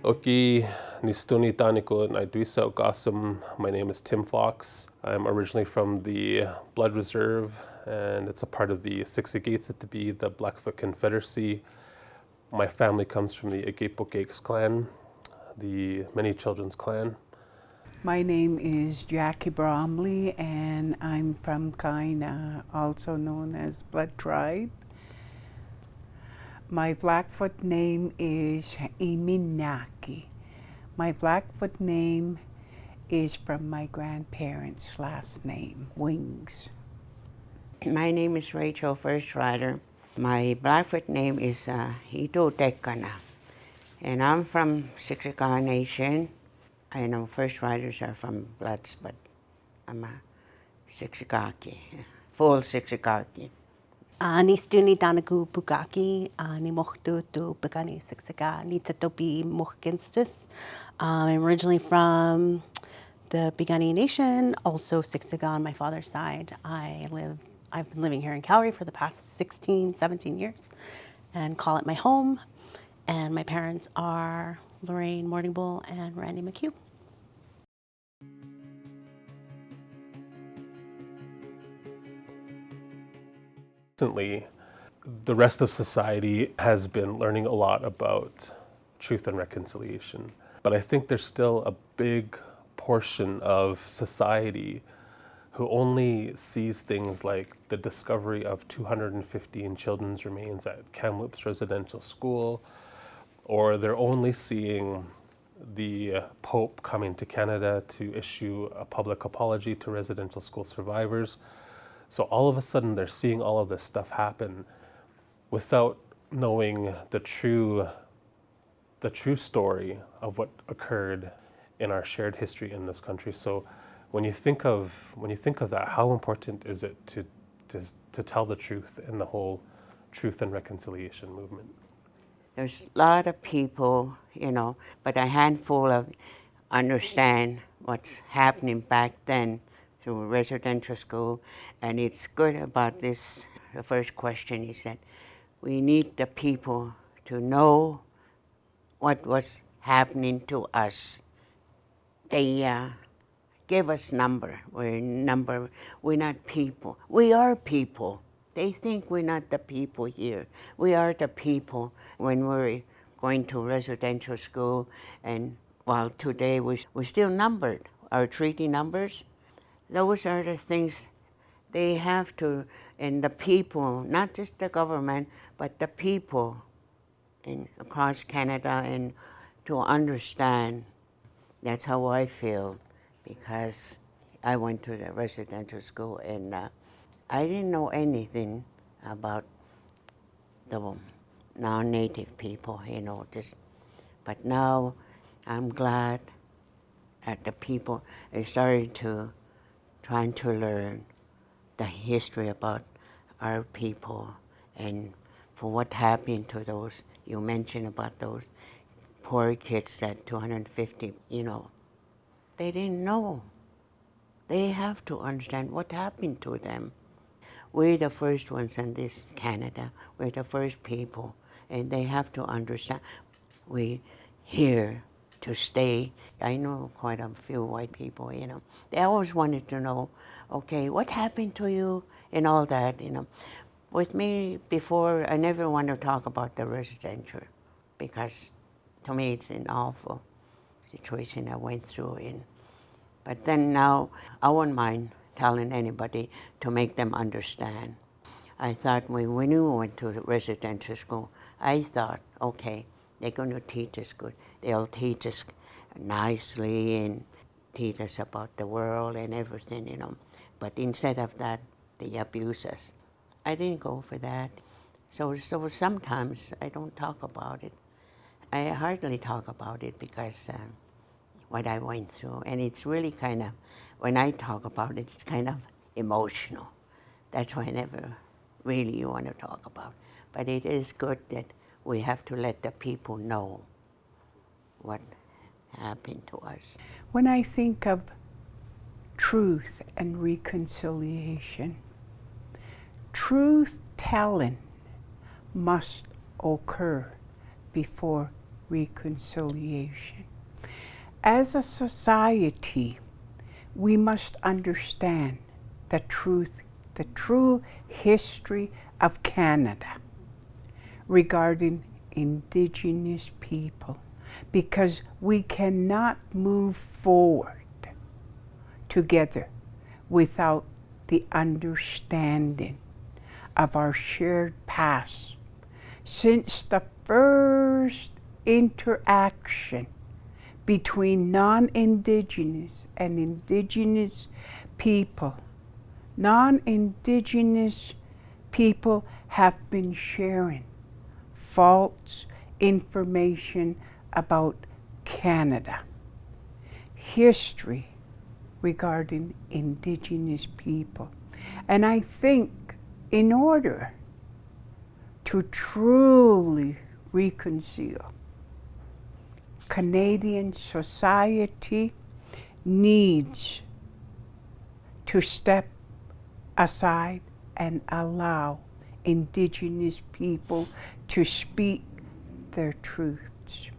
Oki Nistuni Taniko Naidwisa Okasum. My name is Tim Fox. I'm originally from the Blood Reserve, and it's a part of the Siksikaitsitapi, the Blackfoot Confederacy. My family comes from the Agapokakes clan, the Many Children's clan. My name is Jackie Bromley, and I'm from Kainai, also known as Blood Tribe. My Blackfoot name is Iminaki. My Blackfoot name is from my grandparents' last name, Wings. My name is Rachel First Rider. My Blackfoot name is Ito Tekana, and I'm from Siksika Nation. I know First Riders are from Bloods, but I'm a Siksikaki, full Siksikaki. Nistuni tanaku pukaki, ni mohtu tu Pikanii Siksika, ni tatopi mohkinstis. I'm originally from the Pikanii Nation, also Siksika on my father's side. I've been living here in Calgary for the past 16, 17 years and call it my home. And my parents are Lorraine Morning Bull and Randy McHugh. Recently, the rest of society has been learning a lot about truth and reconciliation. But I think there's still a big portion of society who only sees things like the discovery of 215 children's remains at Kamloops Residential School, or they're only seeing the Pope coming to Canada to issue a public apology to residential school survivors. So all of a sudden they're seeing all of this stuff happen without knowing the true story of what occurred in our shared history in this country. So when you think of that, how important is it to tell the truth in the whole truth and reconciliation movement? There's a lot of people, but a handful of understand what's happening back then through residential school. And it's good about this. The first question is that we need the people to know what was happening to us. They give us number. We're not people. We are people. They think we're not the people here. We are the people when we're going to residential school. And while today we're still numbered, our treaty numbers, those are the things they have to, and the people, not just the government, but the people across Canada, and to understand. That's how I feel, because I went to the residential school and I didn't know anything about the non-native people, but now I'm glad that the people are starting to trying to learn the history about our people and for what happened to those, you mentioned about those poor kids, that 250, they didn't know. They have to understand what happened to them. We're the first ones in this Canada. We're the first people, and they have to understand we're here to stay. I know quite a few white people, They always wanted to know, okay, what happened to you and all that, With me before, I never want to talk about the residential because to me it's an awful situation I went through in. But then now, I won't mind telling anybody to make them understand. I thought when we went to residential school, I thought, okay, they're going to teach us good. They'll teach us nicely and teach us about the world and everything, But instead of that, they abuse us. I didn't go for that. So sometimes I don't talk about it. I hardly talk about it because what I went through. And it's really kind of, when I talk about it, it's kind of emotional. That's why I never really want to talk about. But it is good that we have to let the people know what happened to us. When I think of truth and reconciliation, truth telling must occur before reconciliation. As a society, we must understand the true history of Canada regarding Indigenous people, because we cannot move forward together without the understanding of our shared past. Since the first interaction between non-Indigenous and Indigenous people, non-Indigenous people have been sharing false information about Canada, history regarding Indigenous people. And I think in order to truly reconcile, Canadian society needs to step aside and allow Indigenous people to speak their truths,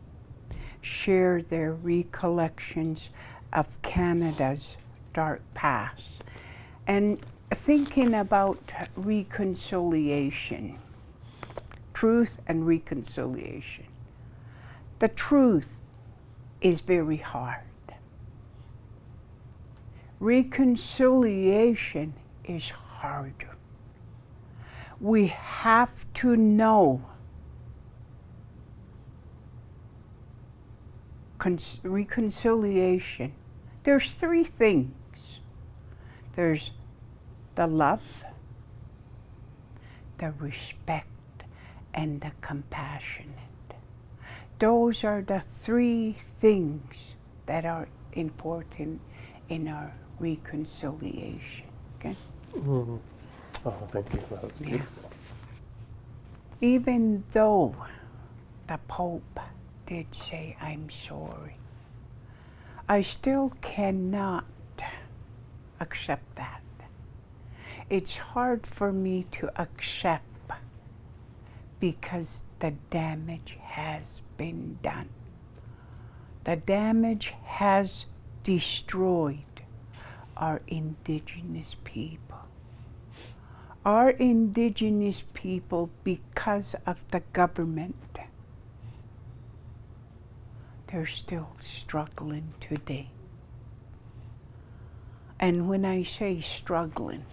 share their recollections of Canada's dark past. And thinking about reconciliation, truth and reconciliation. The truth is very hard. Reconciliation is harder. We have to know reconciliation. There's three things. There's the love, the respect, and the compassionate. Those are the three things that are important in our reconciliation. Okay? Mm-hmm. Oh, thank you. That was beautiful. Even though the Pope did say, "I'm sorry," I still cannot accept that. It's hard for me to accept because the damage has been done. The damage has destroyed our Indigenous people. Our Indigenous people, because of the government, they're still struggling today. And when I say struggling,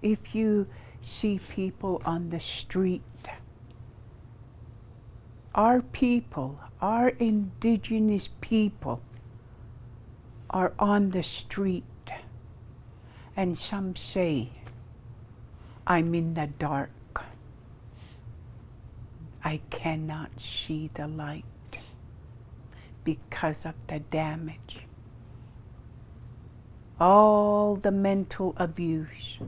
if you see people on the street, our people, our Indigenous people are on the street, and some say, "I'm in the dark. I cannot see the light because of the damage." All the mental abuse,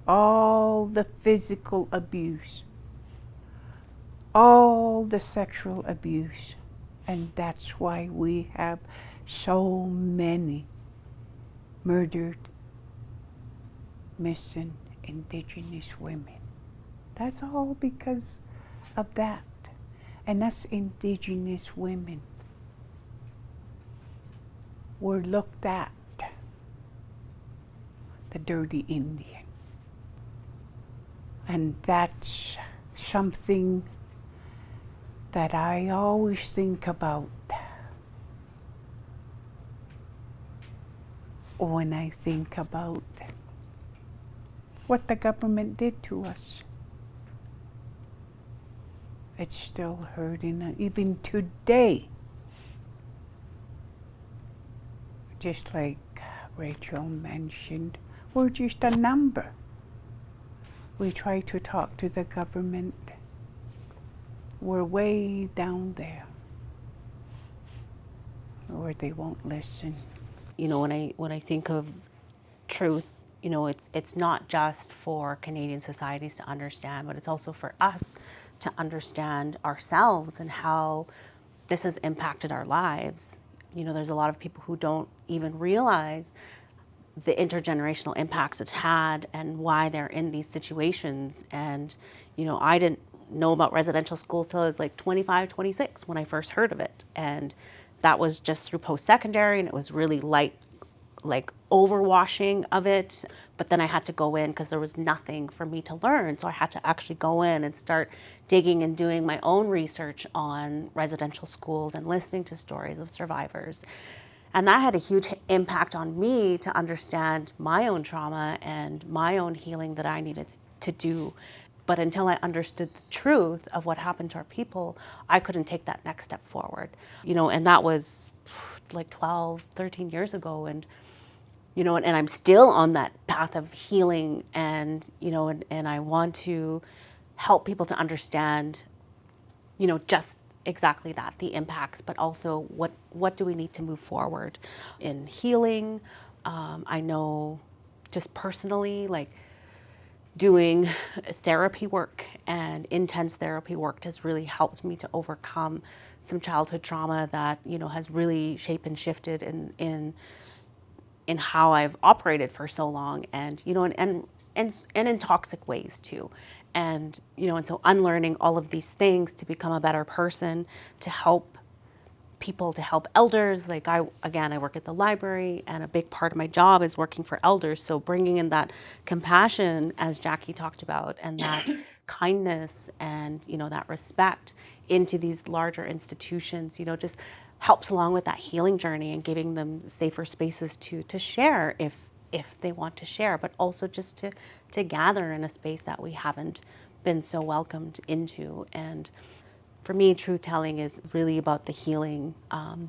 all the physical abuse, all the sexual abuse. And that's why we have so many murdered, missing Indigenous women. That's all because of that. And us Indigenous women were looked at the dirty Indian. And that's something that I always think about when I think about what the government did to us. It's still hurting, even today. Just like Rachel mentioned, we're just a number. We try to talk to the government. We're way down there, or they won't listen. You know, when I think of truth, you know, it's not just for Canadian societies to understand, but it's also for us to understand ourselves and how this has impacted our lives. You know, there's a lot of people who don't even realize the intergenerational impacts it's had and why they're in these situations. And, you know, I didn't know about residential schools till I was like 25, 26 when I first heard of it. And that was just through post-secondary, and it was really light, like overwashing of it. But then I had to go in because there was nothing for me to learn. So I had to actually go in and start digging and doing my own research on residential schools and listening to stories of survivors. And that had a huge impact on me to understand my own trauma and my own healing that I needed to do. But until I understood the truth of what happened to our people, I couldn't take that next step forward. And that was like 12, 13 years ago. And and I'm still on that path of healing, and I want to help people to understand, just exactly that, the impacts, but also what do we need to move forward in healing. I know just personally, like doing therapy work and intense therapy work has really helped me to overcome some childhood trauma that, has really shaped and shifted in how I've operated for so long, and in toxic ways too. And so unlearning all of these things to become a better person, to help people, to help elders. Like I work at the library, and a big part of my job is working for elders. So bringing in that compassion, as Jackie talked about, and that kindness and, that respect into these larger institutions, just helps along with that healing journey and giving them safer spaces to share if they want to share, but also just to gather in a space that we haven't been so welcomed into. And for me, truth telling is really about the healing,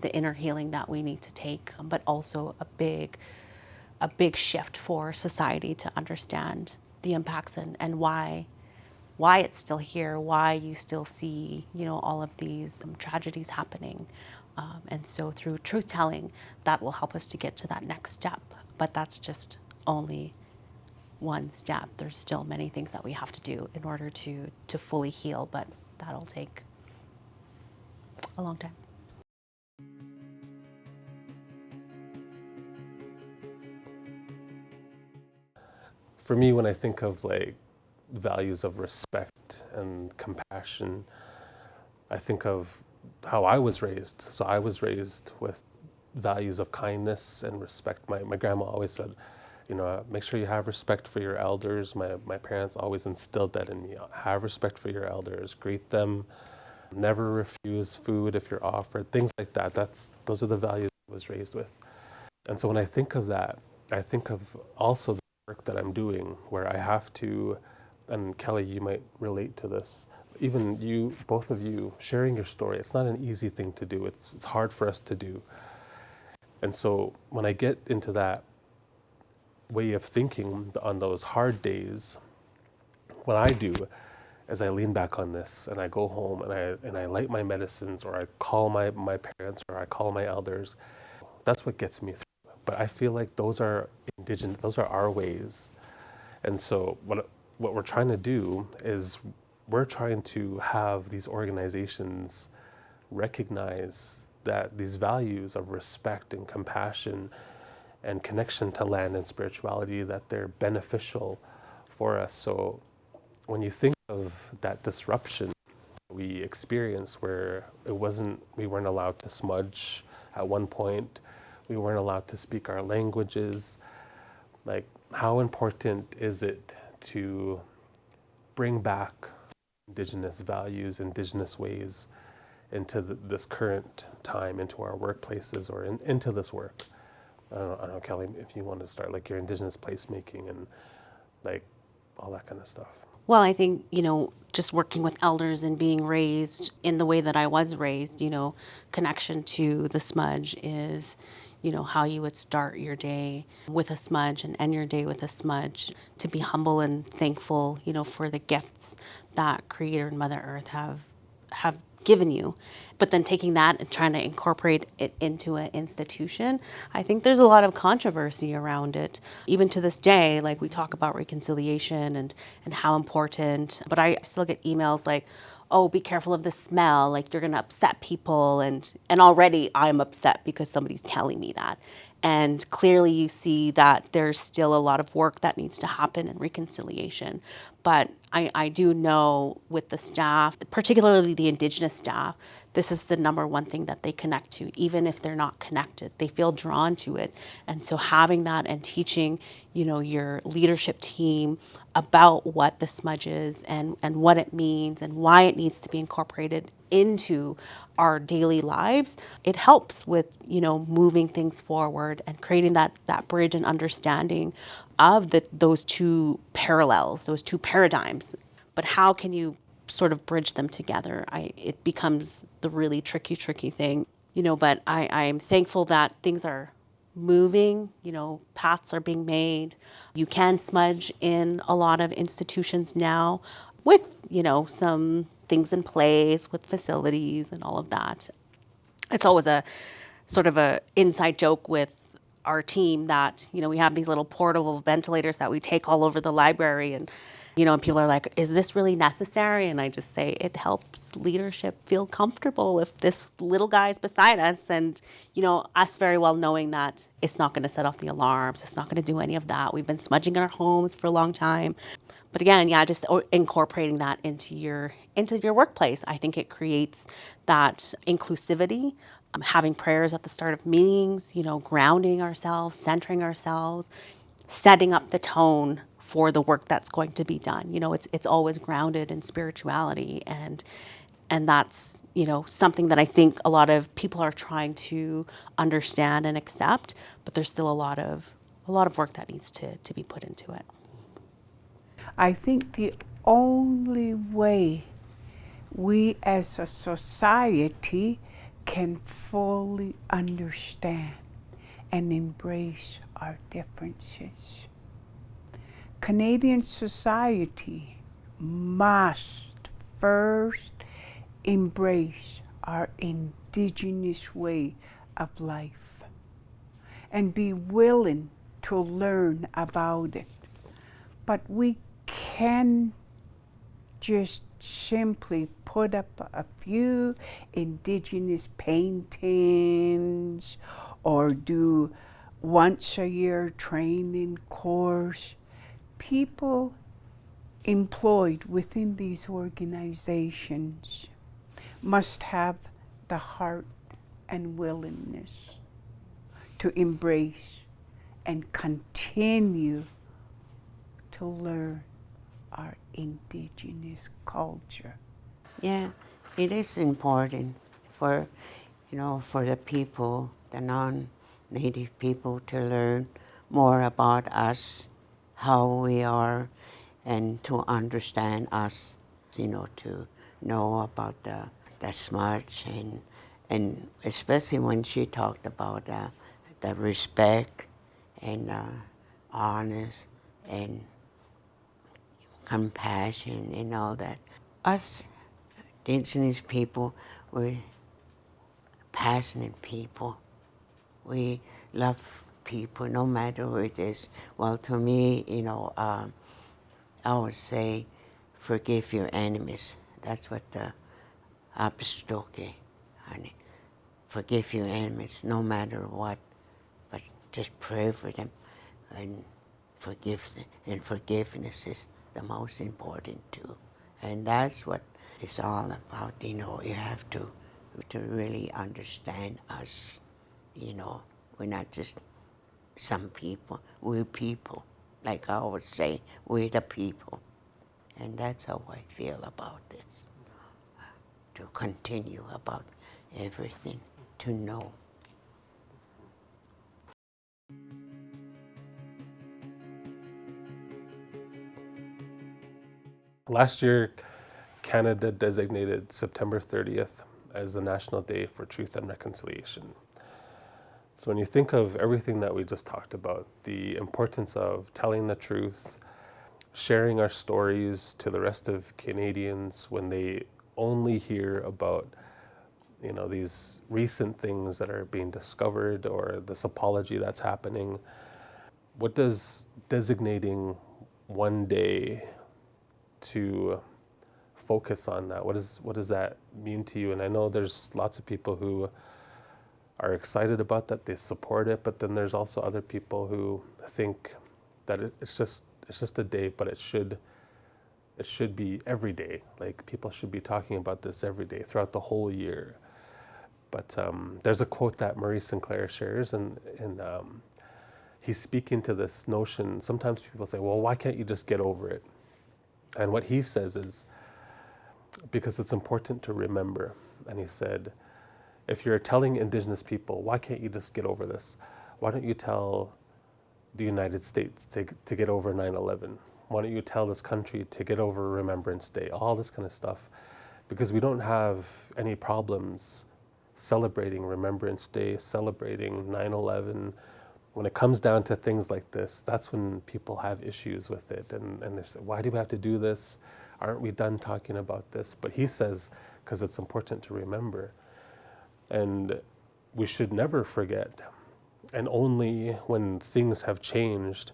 the inner healing that we need to take, but also a big shift for society to understand the impacts and why it's still here, why you still see, all of these tragedies happening. And so through truth telling, that will help us to get to that next step. But that's just only one step. There's still many things that we have to do in order to fully heal, but that'll take a long time. For me, when I think of like values of respect and compassion, I think of how I was raised. So I was raised with values of kindness and respect. My grandma always said, make sure you have respect for your elders. My parents always instilled that in me. Have respect for your elders, greet them, never refuse food if you're offered, things like that. Those are the values I was raised with. And so when I think of that, I think of also the work that I'm doing where I have to, and Kelli, you might relate to this, even you, both of you, sharing your story, it's not an easy thing to do. It's hard for us to do. And so when I get into that way of thinking on those hard days, what I do is I lean back on this and I go home and I light my medicines, or I call my parents, or I call my elders. That's what gets me through. But I feel like those are Indigenous, those are our ways. And so what we're trying to do is we're trying to have these organizations recognize that these values of respect and compassion and connection to land and spirituality, that they're beneficial for us. So when you think of that disruption we experienced, where we weren't allowed to smudge at one point, we weren't allowed to speak our languages, like how important is it to bring back Indigenous values, Indigenous ways into this current time, into our workplaces, or into this work? I don't know, Kelli, if you want to start, like your Indigenous placemaking and like all that kind of stuff. Well, I think, just working with elders and being raised in the way that I was raised, connection to the smudge is, how you would start your day with a smudge and end your day with a smudge, to be humble and thankful, for the gifts that Creator and Mother Earth have given you. But then taking that and trying to incorporate it into an institution, I think there's a lot of controversy around it. Even to this day, like we talk about reconciliation and how important, but I still get emails like, oh, be careful of the smell, like you're gonna upset people, and already I'm upset because somebody's telling me that. And clearly you see that there's still a lot of work that needs to happen in reconciliation. But I do know with the staff, particularly the Indigenous staff, this is the number one thing that they connect to, even if they're not connected. They feel drawn to it. And so having that and teaching, your leadership team about what the smudge is and what it means and why it needs to be incorporated into our daily lives, it helps with, moving things forward and creating that bridge and understanding of those two parallels, those two paradigms. But how can you sort of bridge them together? It becomes the really tricky thing, but I'm thankful that things are moving, paths are being made. You can smudge in a lot of institutions now with, some things in place with facilities and all of that. It's always a sort of a inside joke with our team that, we have these little portable ventilators that we take all over the library, and and people are like, is this really necessary? And I just say it helps leadership feel comfortable if this little guy's beside us, and us very well knowing that it's not going to set off the alarms, it's not going to do any of that. We've been smudging in our homes for a long time. But again, yeah, just incorporating that into your workplace. I think it creates that inclusivity. Having prayers at the start of meetings, grounding ourselves, centering ourselves, setting up the tone for the work that's going to be done. It's always grounded in spirituality, and that's something that I think a lot of people are trying to understand and accept. But there's still a lot of work that needs to be put into it. I think the only way we as a society can fully understand and embrace our differences. Canadian society must first embrace our Indigenous way of life and be willing to learn about it. But we can just simply put up a few Indigenous paintings or do once a year training course. People employed within these organizations must have the heart and willingness to embrace and continue to learn our Indigenous culture. Yeah, it is important for, for the people, the non-native people, to learn more about us, how we are, and to understand us, to know about the smudge, and especially when she talked about the respect and honest and compassion and all that. Us Indigenous people, we're passionate people. We love people no matter who it is. Well, to me, I would say forgive your enemies. That's what the Apistoke, honey. Forgive your enemies no matter what, but just pray for them and forgive them. And forgiveness is the most important too. And that's what it's all about. You have to really understand us. We're not just some people. We're people. Like I always say, we're the people. And that's how I feel about this. To continue about everything, to know. Last year, Canada designated September 30th as the National Day for Truth and Reconciliation. So when you think of everything that we just talked about, the importance of telling the truth, sharing our stories to the rest of Canadians when they only hear about these recent things that are being discovered or this apology that's happening, what does designating one day to focus on that? What does that mean to you? And I know there's lots of people who are excited about that, they support it, but then there's also other people who think that it's just a day, but it should be every day. Like, people should be talking about this every day throughout the whole year. But there's a quote that Murray Sinclair shares, and he's speaking to this notion. Sometimes people say, well, why can't you just get over it? And what he says is, because it's important to remember. And he said, if you're telling Indigenous people, why can't you just get over this? Why don't you tell the United States to get over 9/11? Why don't you tell this country to get over Remembrance Day? All this kind of stuff. Because we don't have any problems celebrating Remembrance Day, celebrating 9/11. When it comes down to things like this, that's when people have issues with it. And they say, why do we have to do this? Aren't we done talking about this? But he says, because it's important to remember. And we should never forget. And only when things have changed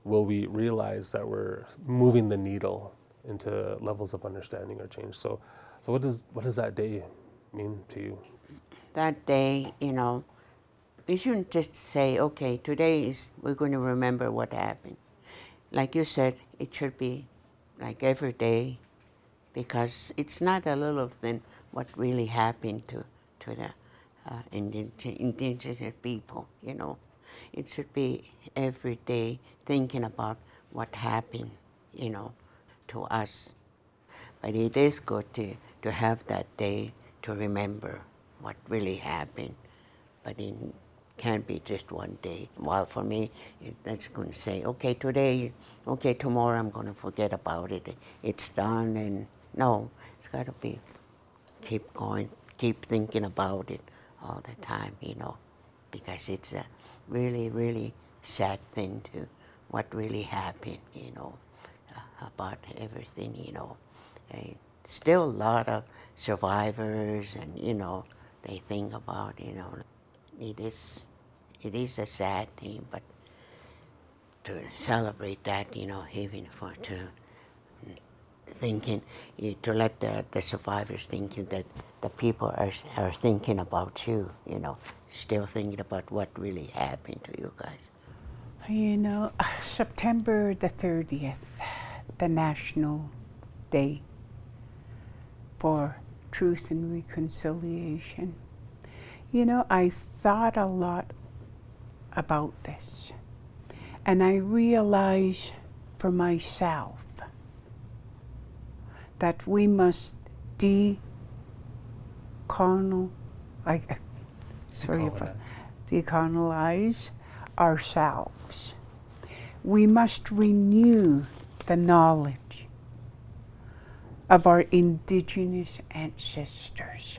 will we realize that we're moving the needle into levels of understanding or change. So what does that day mean to you? That day, we shouldn't just say, okay, we're going to remember what happened. Like you said, it should be like every day, because it's not a little thing what really happened to the indigenous people, It should be every day thinking about what happened, to us. But it is good to have that day to remember what really happened. But it can't be just one day. While for me, that's going to say, okay, tomorrow I'm going to forget about it. It's done. And no, it's got to be keep going, keep thinking about it all the time, because it's a really, really sad thing to what really happened, about everything, And still a lot of survivors, and, they think about, it is a sad thing, but to celebrate that, even to let the survivors thinking that the people are thinking about you, still thinking about what really happened to you guys. September the 30th, the National Day for Truth and Reconciliation. I thought a lot about this, and I realized for myself that we must decolonize ourselves. We must renew the knowledge of our Indigenous ancestors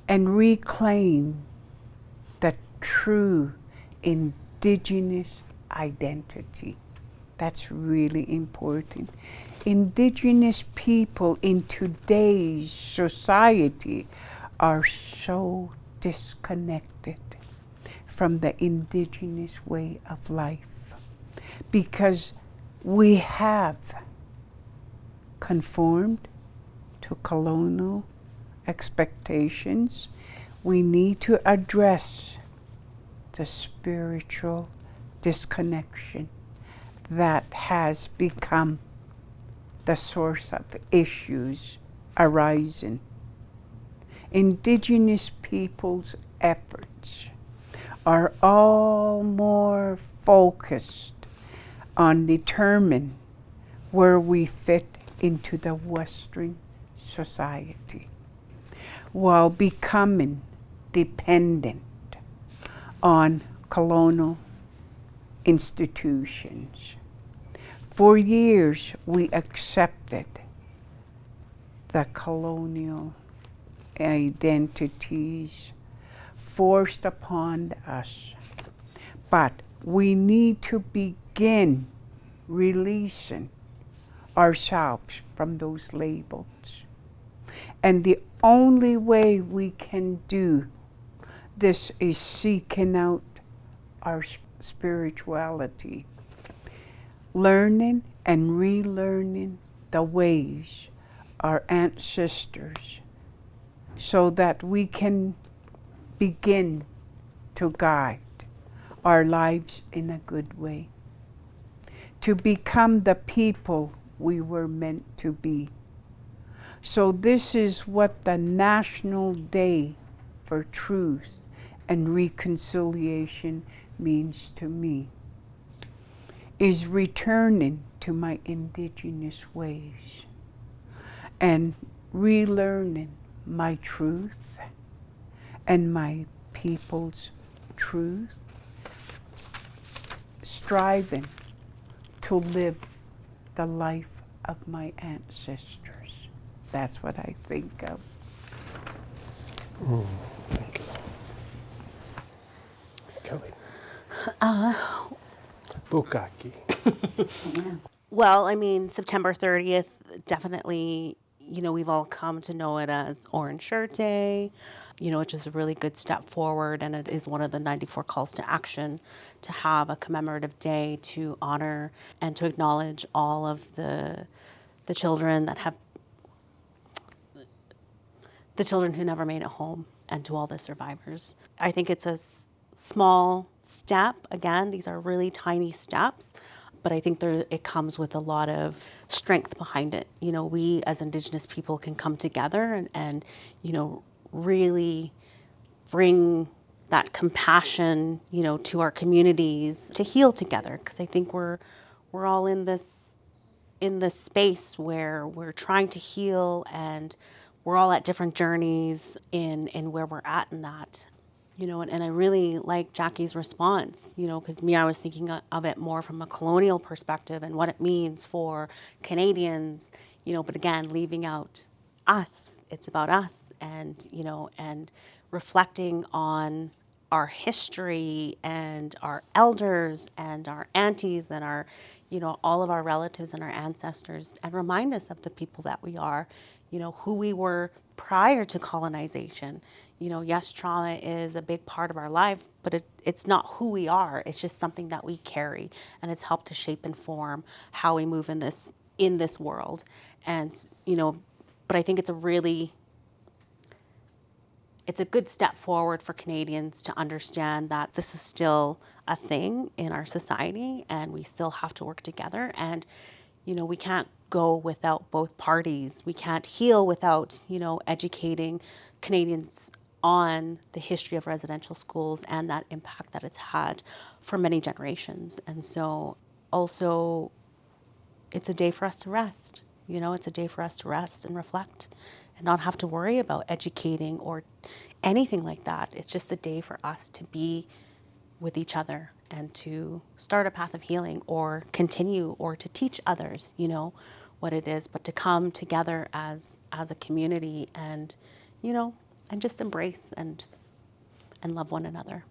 and reclaim the true Indigenous identity. That's really important. Indigenous people in today's society are so disconnected from the Indigenous way of life because we have conformed to colonial expectations. We need to address the spiritual disconnection that has become the source of issues arising. Indigenous people's efforts are all more focused on determining where we fit into the Western society while becoming dependent on colonial institutions. For years, we accepted the colonial identities forced upon us. But we need to begin releasing ourselves from those labels. And the only way we can do this is seeking out our spirituality, learning and relearning the ways our ancestors so that we can begin to guide our lives in a good way, to become the people we were meant to be. So this is what the National Day for Truth and Reconciliation means to me, is returning to my Indigenous ways and relearning my truth and my people's truth, striving to live the life of my ancestors. That's what I think of. Thank you. Kelli. Bukaki. Well, I mean, September 30th, definitely, you know, we've all come to know it as Orange Shirt Day, you know, which is a really good step forward. And it is one of the 94 calls to action to have a commemorative day to honor and to acknowledge all of the children that have, the children who never made it home, and to all the survivors. I think it's a small step. Again, these are really tiny steps, but I think it comes with a lot of strength behind it. You know, we as Indigenous people can come together and you know, really bring that compassion, you know, to our communities to heal together. Because I think we're all in this space where we're trying to heal, and we're all at different journeys in where we're at in that. You know, and I really like Jackie's response, you know, because I was thinking of it more from a colonial perspective and what it means for Canadians, you know, but again, leaving out us. It's about us, and, you know, and reflecting on our history and our elders and our aunties and our, you know, all of our relatives and our ancestors, and remind us of the people that we are, you know, who we were prior to colonization. You know, yes, trauma is a big part of our life, but it's not who we are. It's just something that we carry, and it's helped to shape and form how we move in this world. And, you know, but I think it's a good step forward for Canadians to understand that this is still a thing in our society, and we still have to work together. And, you know, we can't go without both parties. We can't heal without, you know, educating Canadians on the history of residential schools and that impact that it's had for many generations. And so also, it's a day for us to rest. You know, it's a day for us to rest and reflect and not have to worry about educating or anything like that. It's just a day for us to be with each other and to start a path of healing, or continue, or to teach others, you know, what it is, but to come together as a community and, you know, and just embrace and love one another.